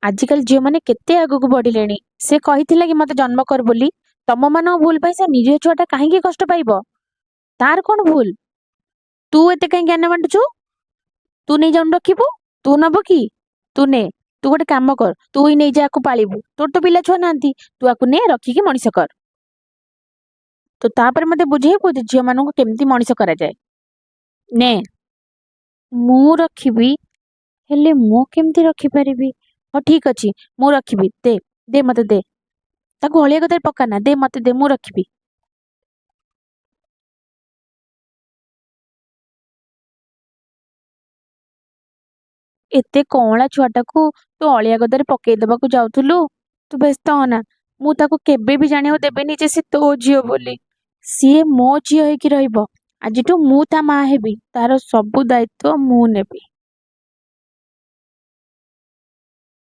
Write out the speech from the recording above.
आजिकल झील मैंने केते आगक बढ़िले से कही कि मत जन्म कर बोली तम मान भूल पाई से निज छुआटा कहीं कष्ट पाइब तार कौन भूल तू एते कहीं ज्ञान बांटुचु तू नहीं जाऊन रखिबू तू नब कि तू ने तू गोटे काम कर तू ही नहीं जा पालिबू तोर तो पिला छुआ ना तू आकु ने रखिकी मनीष कर तो तापर मते बुझेबू झील मान केमती मनीष करा जाए ने मु रखिबी हेले मु केमती रखी परिबी हाँ ठीक अच्छे मु रखिबी दे दे मते दे ताको हलिया कतरे पकाना दे मते दे मु रखिबी एते कौला छुआटा को तू अलिया गदारे पकई देबाकू जाउथुलु तू व्यस्त होना मु ताको केबे भी जानियो देबेनी जे से तो झियो बोली सीए मो झियो हेकी रहिबो आजिठू मु ता माँ हेबी तार सबु दायित्व मु नेबी।